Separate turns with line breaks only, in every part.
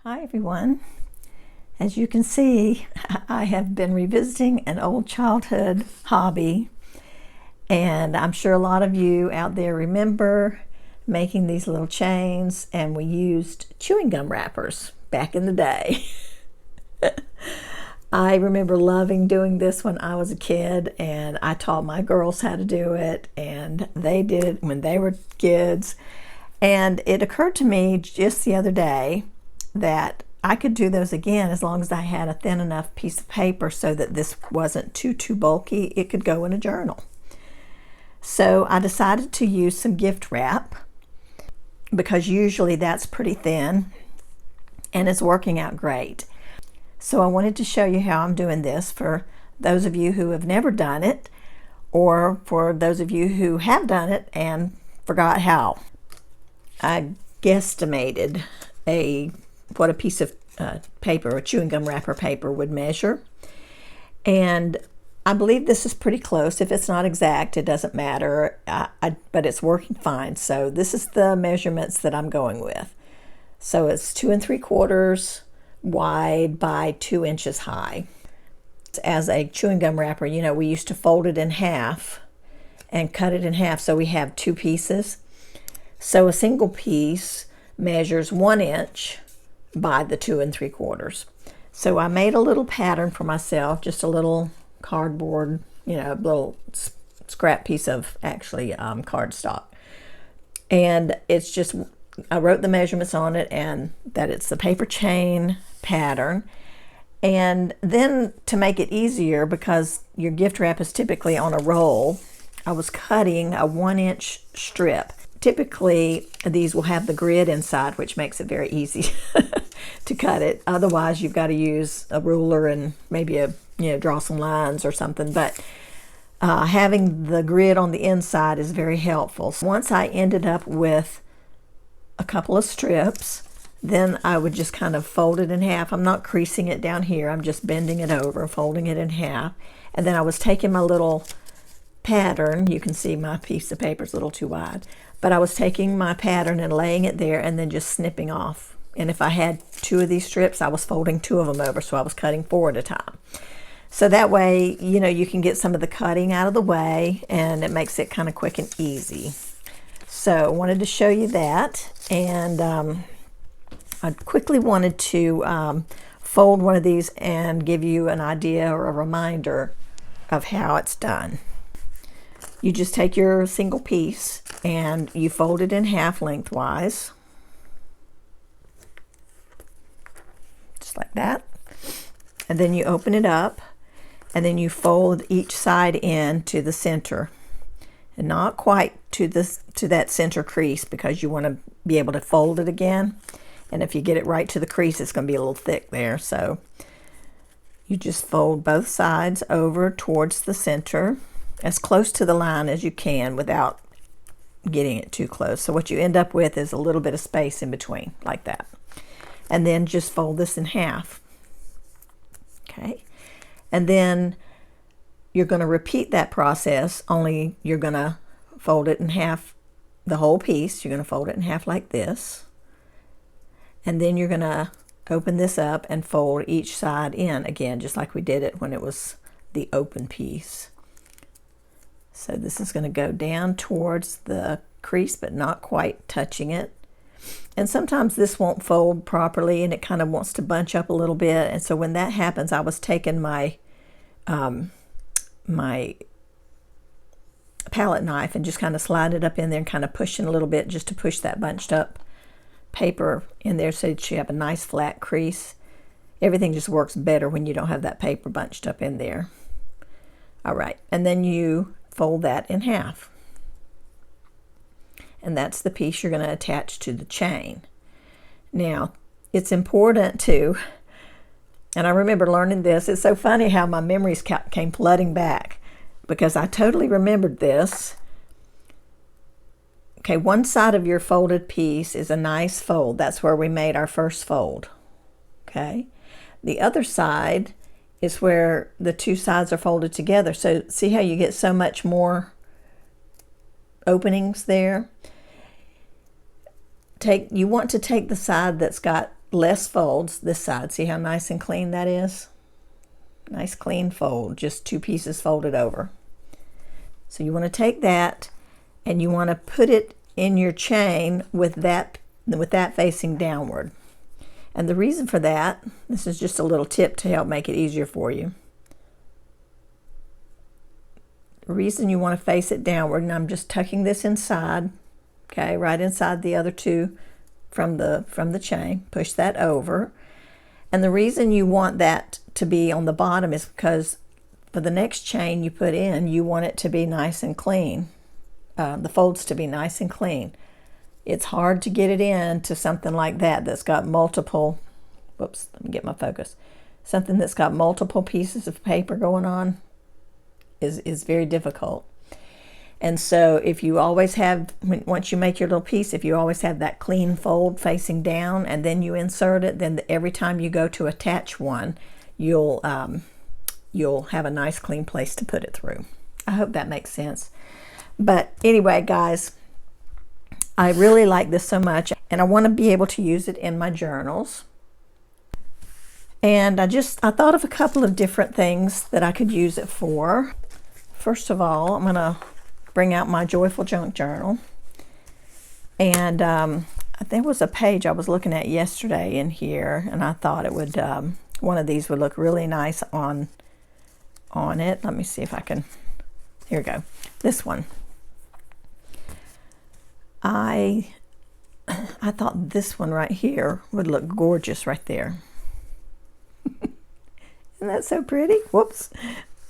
Hi everyone. As you can see, I have been revisiting an old childhood hobby, and I'm sure a lot of you out there remember making these little chains, and we used chewing gum wrappers back in the day. I remember loving doing this when I was a kid, and I taught my girls how to do it, and they did it when they were kids. And it occurred to me just the other day that I could do those again as long as I had a thin enough piece of paper so that this wasn't too bulky. It could go in a journal. So I decided to use some gift wrap because usually that's pretty thin, and it's working out great. So I wanted to show you how I'm doing this for those of you who have never done it, or for those of you who have done it and forgot how. I guesstimated what a piece of paper, a chewing gum wrapper paper, would measure, and I believe this is pretty close. If it's not exact, it doesn't matter, but it's working fine. So this is the measurements that I'm going with. So it's 2 3/4 wide by 2 inches high. As a chewing gum wrapper, you know, we used to fold it in half and cut it in half so we have 2 pieces. So a single piece measures 1 inch by the 2 3/4. So I made a little pattern for myself, just a little cardboard, you know, little scrap piece of actually cardstock. And it's just, I wrote the measurements on it and that it's the paper chain pattern. And then to make it easier, because your gift wrap is typically on a roll, I was cutting a 1-inch strip. Typically, these will have the grid inside, which makes it very easy to cut it. Otherwise, you've got to use a ruler and maybe draw some lines or something. But having the grid on the inside is very helpful. So once I ended up with a couple of strips, then I would just kind of fold it in half. I'm not creasing it down here. I'm just bending it over, folding it in half. And then I was taking my little pattern. You can see my piece of paper is a little too wide. But I was taking my pattern and laying it there and then just snipping off. And if I had 2 of these strips, I was folding 2 of them over, so I was cutting 4 at a time. So that way, you know, you can get some of the cutting out of the way, and it makes it kind of quick and easy. So I wanted to show you that, and I quickly wanted to fold one of these and give you an idea or a reminder of how it's done. You just take your single piece and you fold it in half lengthwise, just like that. And then you open it up, and then you fold each side in to the center, and not quite to that center crease, because you want to be able to fold it again. And if you get it right to the crease, it's going to be a little thick there. So you just fold both sides over towards the center, as close to the line as you can without getting it too close. So what you end up with is a little bit of space in between, like that. And then just fold this in half. Okay. And then you're going to repeat that process, only you're going to fold it in half, the whole piece. You're going to fold it in half like this. And then you're going to open this up and fold each side in again, just like we did it when it was the open piece. So this is going to go down towards the crease, but not quite touching it. And sometimes this won't fold properly, and it kind of wants to bunch up a little bit. And so when that happens, I was taking my my palette knife and just kind of sliding it up in there and kind of pushing a little bit, just to push that bunched up paper in there so that you have a nice flat crease. Everything just works better when you don't have that paper bunched up in there. All right, and then you fold that in half. And that's the piece you're going to attach to the chain. Now, it's important to, and I remember learning this, it's so funny how my memories came flooding back, because I totally remembered this. Okay, one side of your folded piece is a nice fold. That's where we made our first fold. Okay, the other side is where the 2 sides are folded together. So see how you get so much more openings there? You want to take the side that's got less folds this side. See how nice and clean that is? Nice clean fold, just 2 pieces folded over. So you want to take that and you want to put it in your chain with that facing downward. And the reason for that, this is just a little tip to help make it easier for you. The reason you want to face it downward, and I'm just tucking this inside, okay, right inside the other 2 from the chain. Push that over. And the reason you want that to be on the bottom is because for the next chain you put in, you want it to be nice and clean. The folds to be nice and clean. It's hard to get it in to something like that that's got multiple, whoops, let me get my focus. Something that's got multiple pieces of paper going on is very difficult. And so if you always have, once you make your little piece, if you always have that clean fold facing down and then you insert it, then every time you go to attach one, you'll have a nice clean place to put it through. I hope that makes sense. But anyway, guys, I really like this so much, and I want to be able to use it in my journals. And I thought of a couple of different things that I could use it for. First of all, I'm going to bring out my Joyful Junk Journal. And there was a page I was looking at yesterday in here, and I thought it would, one of these would look really nice on it. Let me see if I can, here we go. This one. I thought this one right here would look gorgeous right there. Isn't that so pretty? Whoops.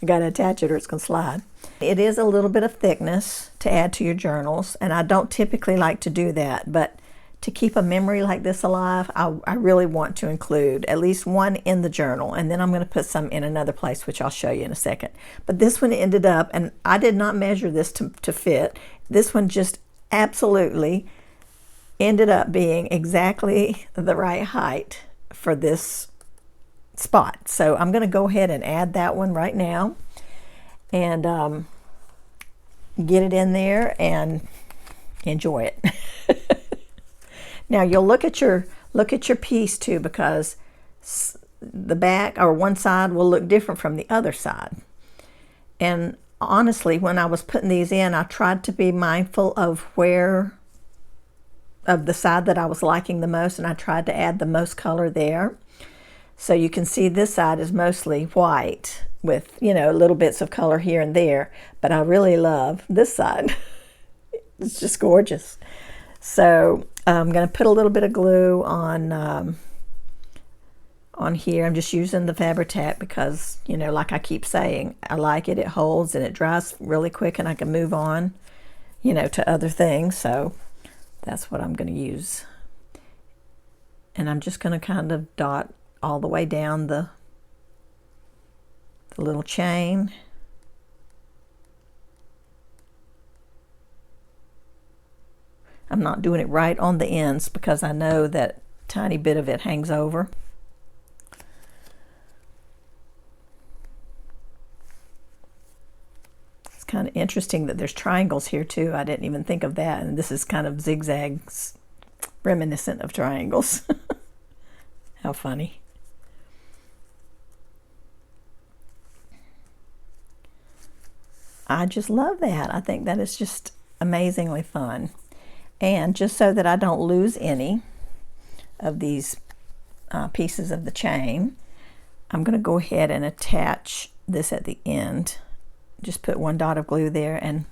I got to attach it or it's going to slide. It is a little bit of thickness to add to your journals, and I don't typically like to do that, but to keep a memory like this alive, I really want to include at least one in the journal, and then I'm going to put some in another place, which I'll show you in a second. But this one ended up, and I did not measure this to fit. This one just absolutely ended up being exactly the right height for this spot. So I'm going to go ahead and add that one right now and get it in there and enjoy it. Now you'll look at your piece too, because the back or one side will look different from the other side. And honestly, when I was putting these in, I tried to be mindful of the side that I was liking the most, and I tried to add the most color there. So you can see this side is mostly white with, little bits of color here and there, but I really love this side. It's just gorgeous. So I'm going to put a little bit of glue on here. I'm just using the Fabri-Tac because, like I keep saying, I like it. It holds and it dries really quick, and I can move on, to other things. So that's what I'm going to use. And I'm just going to kind of dot all the way down the little chain. I'm not doing it right on the ends because I know that tiny bit of it hangs over. It's kind of interesting that there's triangles here too. I didn't even think of that, and this is kind of zigzags reminiscent of triangles. How funny. I just love that. I think that is just amazingly fun. And just so that I don't lose any of these pieces of the chain, I'm going to go ahead and attach this at the end. Just put one dot of glue there and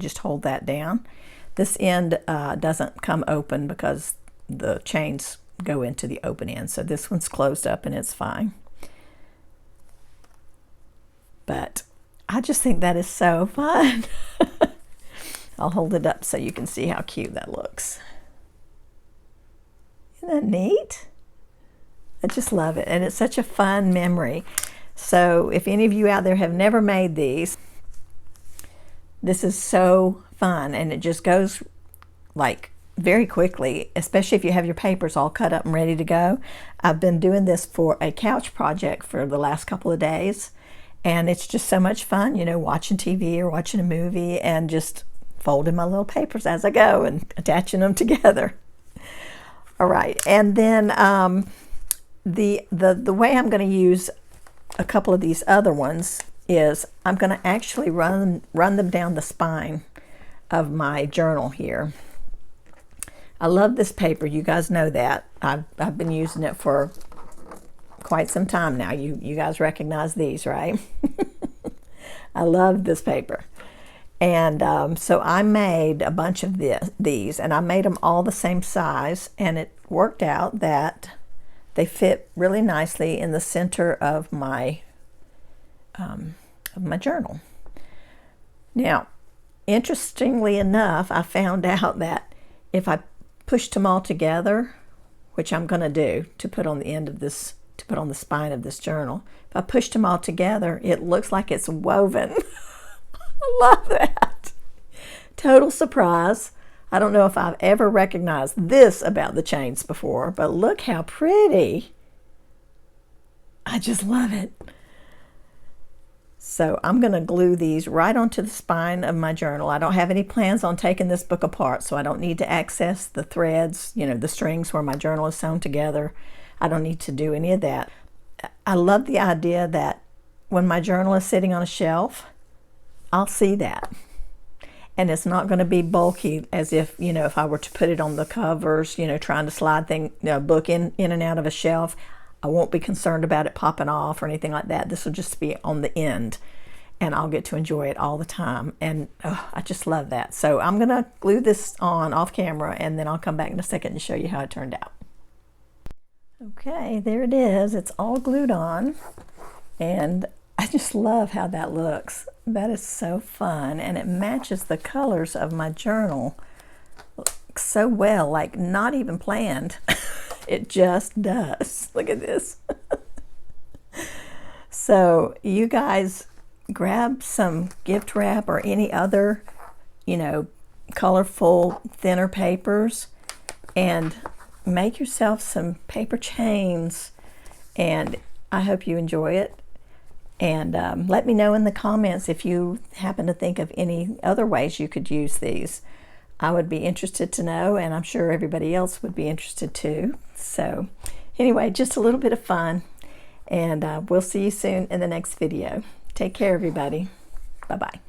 just hold that down. This end doesn't come open because the chains go into the open end. So this one's closed up and it's fine. But I just think that is so fun. I'll hold it up so you can see how cute that looks. Isn't that neat? I just love it, and it's such a fun memory. So if any of you out there have never made these, this is so fun, and it just goes like very quickly, especially if you have your papers all cut up and ready to go. I've been doing this for a couch project for the last couple of days, and it's just so much fun, watching TV or watching a movie and just folding my little papers as I go and attaching them together. All right, and then the way I'm going to use a couple of these other ones is I'm going to actually run them down the spine of my journal here. I love this paper. You guys know that. I've been using it for quite some time now. You guys recognize these, right? I love this paper. And so I made a bunch of these, and I made them all the same size, and it worked out that they fit really nicely in the center of my journal. Now, interestingly enough, I found out that if I pushed them all together, which I'm going to do to put on the end of this, to put on the spine of this journal, if I pushed them all together, it looks like it's woven. I love that. Total surprise. I don't know if I've ever recognized this about the chains before, but look how pretty. I just love it. So I'm going to glue these right onto the spine of my journal. I don't have any plans on taking this book apart, so I don't need to access the threads, you know, the strings where my journal is sewn together. I don't need to do any of that. I love the idea that when my journal is sitting on a shelf, I'll see that. And it's not going to be bulky as if, you know, if I were to put it on the covers, you know, trying to slide book in and out of a shelf. I won't be concerned about it popping off or anything like that. This will just be on the end, and I'll get to enjoy it all the time. And I just love that. So I'm going to glue this on off camera, and then I'll come back in a second and show you how it turned out. Okay, there it is. It's all glued on, and I just love how that looks. That is so fun, and it matches the colors of my journal so well, like not even planned. It just does. Look at this. So you guys grab some gift wrap or any other, you know, colorful thinner papers and make yourself some paper chains, and I hope you enjoy it. And let me know in the comments if you happen to think of any other ways you could use these. I would be interested to know, and I'm sure everybody else would be interested too. So anyway, just a little bit of fun, and we'll see you soon in the next video. Take care, everybody. Bye-bye.